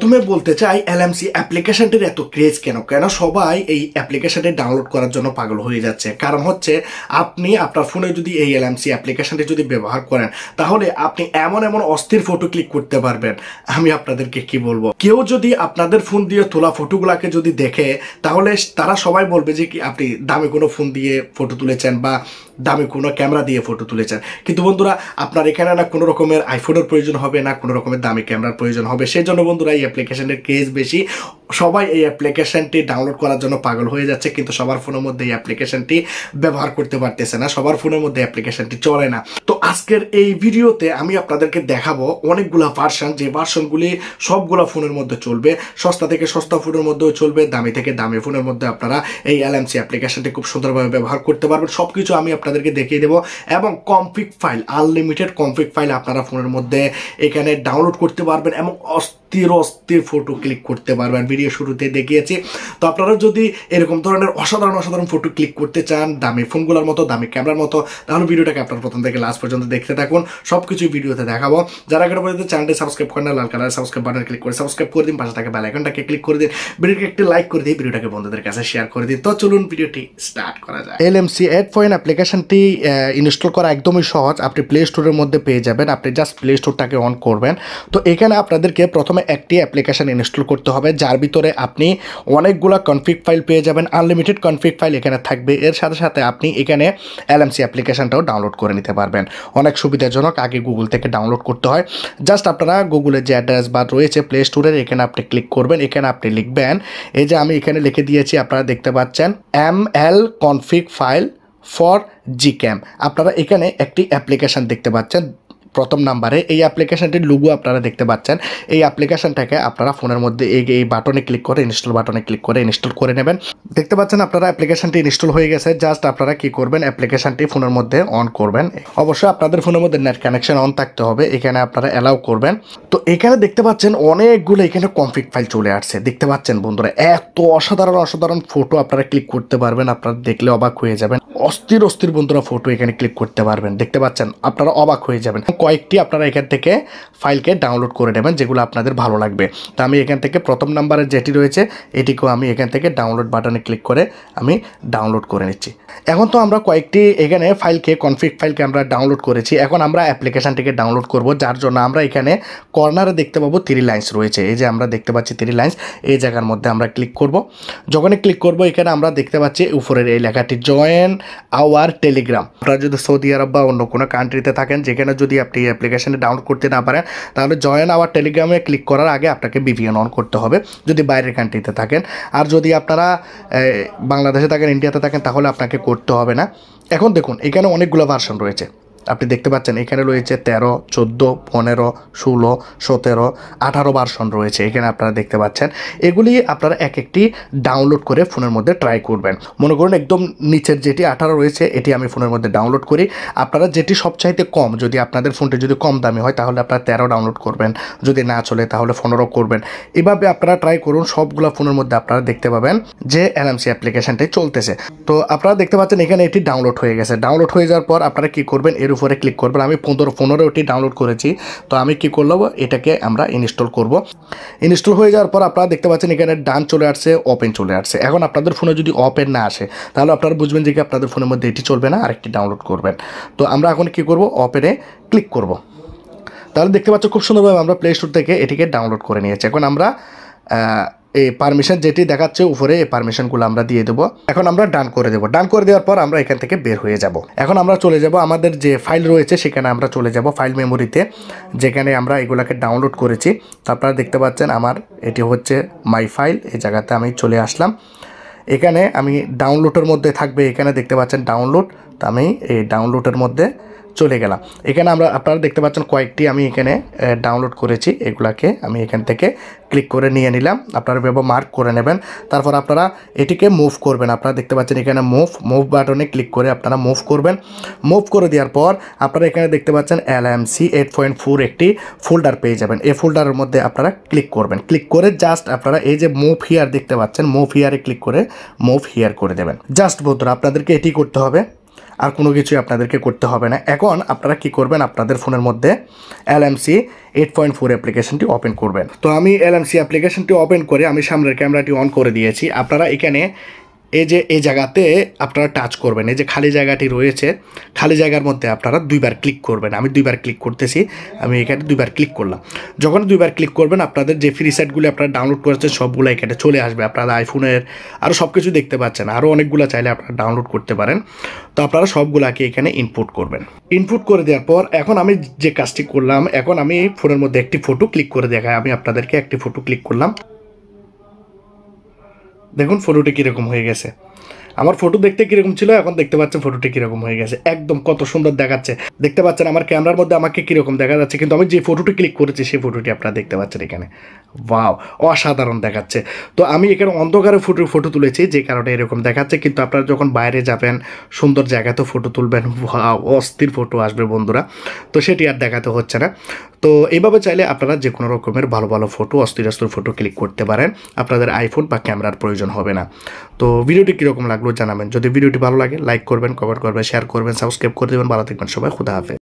প্রথমে বলতে চাই LMC অ্যাপ্লিকেশনটির এত ক্রেজ কেন সবাই এই অ্যাপ্লিকেশনটি ডাউনলোড করার জন্য পাগল হয়ে যাচ্ছে। কারণ হচ্ছে আপনি আপনার ফোনে যদি এই LMC অ্যাপ্লিকেশনটি যদি ব্যবহার করেন তাহলে আপনি এমন অস্থির ফটো ক্লিক করতে পারবেন। আমি আপনাদেরকে কি বলবো, কেউ যদি আপনাদের ফোন দিয়ে তোলা ফটোগুলাকে যদি দেখে তাহলে তারা সবাই বলবে যে কি আপনি দামি কোনো ফোন দিয়ে ফটো তুলেছেন বা দামি কোনো ক্যামেরা দিয়ে ফটো তুলেছেন। কিন্তু বন্ধুরা আপনার এখানে না কোনো রকমের আইফোনের প্রয়োজন হবে না কোনো রকমের দামি ক্যামেরার প্রয়োজন হবে। সেই জন্য বন্ধুরা এই অ্যাপ্লিকেশনের ক্রেজ বেশি, সবাই এই অ্যাপ্লিকেশনটি ডাউনলোড করার জন্য পাগল হয়ে যাচ্ছে। কিন্তু সবার ফোনের মধ্যে এই অ্যাপ্লিকেশনটি ব্যবহার করতে পারতেছে না, সবার ফোনের মধ্যে অ্যাপ্লিকেশনটি চলে না। তো আজকের এই ভিডিওতে আমি আপনাদেরকে দেখাবো অনেকগুলা ভার্সন, যে ভার্সনগুলি সবগুলা ফোনের মধ্যে চলবে, সস্তা থেকে সস্তা ফোনের মধ্যেও চলবে, দামি থেকে দামি ফোনের মধ্যে আপনারা এই LMC অ্যাপ্লিকেশনটি খুব সুন্দরভাবে ব্যবহার করতে পারবেন। সবকিছু আমি আপনাদেরকে দেখিয়ে দেবো এবং config file, unlimited config file আপনারা ফোনের মধ্যে এখানে ডাউনলোড করতে পারবেন এবং অস্থির ফটো ক্লিক করতে পারবেন। ভিডিও শুরুতে দেখিয়েছি। তো আপনারা যদি এরকম ধরনের অসাধারণ ফটো ক্লিক করতে চান দামি ফোনগুলোর মতো, দামি ক্যামেরার মতো, তাহলে ভিডিওটাকে আপনার প্রথম থেকে লাস্ট পর্যন্ত দেখতে থাকুন। সবকিছু ভিডিওতে দেখাবো। যারা এখানে পর্যন্ত চ্যানেলটি সাবস্ক্রাইব করেন না, লাল কালার সাবস্ক্রাইব বাটন ক্লিক করে সাবস্ক্রাইব করে দিন, পাশে থাকা বেল আইকনটাকে ক্লিক করে দিন, ভিডিওকে একটি লাইক করে দিন, ভিডিওটাকে বন্ধুদের কাছে শেয়ার করে দিন। তো চলুন ভিডিওটি স্টার্ট করা যায়। LMC8.4 অ্যাপ্লিকেশনটি ইনস্টল করা একদমই সহজ। আপনি প্লে স্টোরের মধ্যে পেয়ে যাবেন, আপনি জাস্ট প্লে স্টোরটাকে অন করবেন। তো এখানে আপনাদেরকে প্রথমে একটি অ্যাপ্লিকেশন ইনস্টল করতে হবে, যার ভিতরে আপনি অনেকগুলা কনফিগ ফাইল পেয়ে যাবেন। আনলিমিটেড কনফিগ ফাইল এখানে থাকবে। এর সাথে আপনি এখানে LMC অ্যাপ্লিকেশনটাও ডাউনলোড করে নিতে পারবেন। অনেক সুবিধাজনক। আগে গুগল থেকে ডাউনলোড করতে হয়। জাস্ট আপনারা গুগলের যে অ্যাড্রেস বার রয়েছে প্লে স্টোরের, এখানে আপনি ক্লিক করবেন। এখানে আপনি লিখবেন, এই যে আমি এখানে লিখে দিয়েছি, আপনারা দেখতে পাচ্ছেন ML config file for gcam। আপনারা এখানে একটি অ্যাপ্লিকেশন দেখতে পাচ্ছেন প্রথম নাম্বারে। এই অ্যাপ্লিকেশনটির লোগো আপনারা দেখতে পাচ্ছেন। এই অ্যাপ্লিকেশনটাকে আপনারা ফোনের মধ্যে এই বাটনে ক্লিক করে ইনস্টল বাটনে ক্লিক করে ইনস্টল করে নেবেন। দেখতে পাচ্ছেন আপনারা অ্যাপ্লিকেশনটি ইনস্টল হয়ে গেছে। জাস্ট আপনারা কি করবেন, অ্যাপ্লিকেশনটি ফোনের মধ্যে অন করবেন। অবশ্যই আপনাদের ফোনের মধ্যে নেট কানেকশন অন থাকতে হবে। এখানে আপনারা অ্যালাউ করবেন। তো এখানে দেখতে পাচ্ছেন অনেকগুলো এখানে কনফিগ ফাইল চলে আসছে। দেখতে পাচ্ছেন বন্ধুরা এত অসাধারণ ফটো আপনারা ক্লিক করতে পারবেন, আপনারা দেখলে অবাক হয়ে যাবেন। অস্থির বন্ধুরা ফটো এখানে ক্লিক করতে পারবেন। দেখতে পাচ্ছেন আপনারা অবাক হয়ে যাবেন। কয়েকটি আপনারা এখান থেকে ফাইলকে ডাউনলোড করে নেবেন যেগুলো আপনাদের ভালো লাগবে। তো আমি এখান থেকে প্রথম নাম্বারে যেটি রয়েছে এটিকেও আমি এখান থেকে ডাউনলোড বাটনে ক্লিক করে আমি ডাউনলোড করে নিচ্ছি। এখন তো আমরা কয়েকটি এখানে ফাইলকে কনফিগ ফাইলকে আমরা ডাউনলোড করেছি। এখন আমরা অ্যাপ্লিকেশনটিকে ডাউনলোড করব, যার জন্য আমরা এখানে কর্নারে দেখতে পাবো 3 লাইন্স রয়েছে। এই যে আমরা দেখতে পাচ্ছি 3 লাইন্স, এই জায়গার মধ্যে আমরা ক্লিক করব। যখনই ক্লিক করব এখানে আমরা দেখতে পাচ্ছি উপরের এই লেখাটি জয়েন আওয়ার টেলিগ্রাম। আপনারা যদি সৌদি আরব বা অন্য কোনো কান্ট্রিতে থাকেন যেখানে যদি আপনি অ্যাপ্লিকেশনে ডাউনলোড করতে না পারেন, তাহলে জয়েন আওয়ার টেলিগ্রামে ক্লিক করার আগে আপনাকে VPN অন করতে হবে যদি বাইরের কান্ট্রিতে থাকেন। আর যদি আপনারা বাংলাদেশে থাকেন, ইন্ডিয়াতে থাকেন, তাহলে আপনাকে করতে হবে না। এখন দেখুন এখানে অনেকগুলো ভার্সন রয়েছে। আপনি দেখতে পাচ্ছেন এখানে রয়েছে 13, 14, 15, 16, 17, 18 ভার্সন রয়েছে। এখানে আপনারা দেখতে পাচ্ছেন এগুলি আপনারা একটি ডাউনলোড করে ফোনের মধ্যে ট্রাই করবেন। মনে করুন একদম নিচের যেটি 18 রয়েছে এটি আমি ফোনের মধ্যে ডাউনলোড করি। আপনারা যেটি সবচাইতে কম, যদি আপনাদের ফোনটি যদি কম দামি হয় তাহলে আপনারা 13 ডাউনলোড করবেন, যদি না চলে তাহলে 15 করবেন। এভাবে আপনারা ট্রাই করুন। সবগুলো ফোনের মধ্যে আপনারা দেখতে পাবেন যে LMC অ্যাপ্লিকেশনটি চলতেছে। তো আপনারা দেখতে পাচ্ছেন এখানে এটি ডাউনলোড হয়ে গেছে। ডাউনলোড হয়ে যাওয়ার পর আপনারা কি করবেন, এর উপরে ক্লিক করবেন। আমি 15 ডাউনলোড করেছি। তো আমি কি করলাম, এটাকে আমরা ইনস্টল করব। ইনস্টল হয়ে যাওয়ার পর আপনারা দেখতে পাচ্ছেন এখানে ডান চলে আসছে, ওপেন চলে আসছে। এখন আপনাদের ফোনে যদি ওপেন না আসে তাহলে আপনারা বুঝবেন যে কি আপনাদের ফোনের মধ্যে এটি চলবে না, আরেকটি ডাউনলোড করবেন। তো আমরা এখন কি করব, ওপেনে ক্লিক করব। তাহলে দেখতে পাচ্ছ খুব সুন্দরভাবে আমরা প্লে স্টোর থেকে এটিকে ডাউনলোড করে নিয়েছি। এখন আমরা এই পারমিশন যেটি দেখাচ্ছে উপরে, এই পারমিশনগুলো আমরা দিয়ে দেবো। এখন আমরা ডান করে দেবো। ডান করে দেওয়ার পর আমরা এখান থেকে বের হয়ে যাব। এখন আমরা চলে যাব আমাদের যে ফাইল রয়েছে সেখানে আমরা চলে যাব ফাইল মেমোরিতে, যেখানে আমরা এগুলাকে ডাউনলোড করেছি। তো আপনারা দেখতে পাচ্ছেন আমার এটি হচ্ছে মাই ফাইল। এই জায়গাতে আমি চলে আসলাম। এখানে আমি ডাউনলোডের মধ্যে থাকবে, এখানে দেখতে পাচ্ছেন ডাউনলোড। তো আমি এই ডাউনলোডের মধ্যে চলে গেলাম। এখানে আপনারা দেখতে পাচ্ছেন কয়েকটি আমি এখানে ডাউনলোড করেছি, এগুলাকে আমি এখান থেকে ক্লিক করে নিয়ে নিলাম। আপনারা ব্যবহার মার্ক করে নেবেন। তারপর আপনারা এটিকে মুভ করবেন। আপনারা দেখতে পাচ্ছেন এখানে মুভ বাটনে ক্লিক করে আপনারা মুভ করবেন। মুভ করে দেওয়ার পর আপনারা এখানে দেখতে পাচ্ছেন LMC8.4 একটি ফোল্ডার পেয়ে যাবেন। এই ফোল্ডারের মধ্যে আপনারা ক্লিক করবেন। ক্লিক করে জাস্ট আপনারা এই যে মুভ হিয়ার দেখতে পাচ্ছেন, মুভ হিয়ারে ক্লিক করে মুভ হিয়ার করে দেবেন। জাস্ট বন্ধুরা আপনাদেরকে এটি করতে হবে। আর কোনো কিছুই আপনাদেরকে করতে হবে না। এখন আপনারা কি করবেন, আপনাদের ফোনের মধ্যে LMC8.4 অ্যাপ্লিকেশনটি ওপেন করবেন। তো আমি LMC অ্যাপ্লিকেশনটি ওপেন করে আমি সামনের ক্যামেরাটি অন করে দিয়েছি। আপনারা এখানে এই জায়গাতে আপনারা টাচ করবেন, এই যে খালি জায়গাটি রয়েছে, খালি জায়গার মধ্যে আপনারা 2বার ক্লিক করবেন। আমি 2বার ক্লিক করতেছি, আমি এখানে 2বার ক্লিক করলাম। যখন 2বার ক্লিক করবেন আপনাদের যে ফ্রি সাইটগুলো আপনারা ডাউনলোড করেছেন সবগুলো এখানে চলে আসবে। আপনারা আইফোনের আরও সব কিছু দেখতে পাচ্ছেন, আরও অনেকগুলো চাইলে আপনারা ডাউনলোড করতে পারেন। তো আপনারা সবগুলোকে এখানে ইনপুট করবেন। ইনপুট করে দেওয়ার পর এখন আমি যে কাজটি করলাম, এখন আমি ফোনের মধ্যে একটি ফটো ক্লিক করে দেখাই। আমি আপনাদেরকে একটি ফটো ক্লিক করলাম, দেখুন ফটোটি কীরকম হয়ে গেছে। আমার ফটো দেখতে কীরকম ছিল, এখন দেখতে পাচ্ছেন ফটোটি কীরকম হয়ে গেছে, একদম কত সুন্দর দেখাচ্ছে। দেখতে পাচ্ছেন আমার ক্যামেরার মধ্যে আমাকে কীরকম দেখা যাচ্ছে, কিন্তু আমি যে ফটোটি ক্লিক করেছি সেই ফটোটি আপনারা দেখতে পাচ্ছেন এখানে। ওয়াও, অসাধারণ দেখাচ্ছে। তো আমি এখানে অন্ধকারে ফটো তুলেছি যে কারণে এরকম দেখাচ্ছে, কিন্তু আপনারা যখন বাইরে যাবেন সুন্দর জায়গাতে ফটো তুলবেন, ওয়াও অস্থির ফটো আসবে বন্ধুরা। তো সেটি আর দেখাতে হচ্ছে না। তো এইভাবে চাইলে আপনারা যে কোনো রকমের ভালো ভালো ফটো, অস্থির ফটো ক্লিক করতে পারেন। আপনাদের আইফোন বা ক্যামেরার প্রয়োজন হবে না। তো ভিডিওটি কীরকম লাগলো জানাবেন। যদি ভিডিওটি ভালো লাগে লাইক করবেন, কমেন্ট করবেন, শেয়ার করবেন, সাবস্ক্রাইব করে দেবেন। ভালো থাকবেন সবাই, খুদা হাফেজ।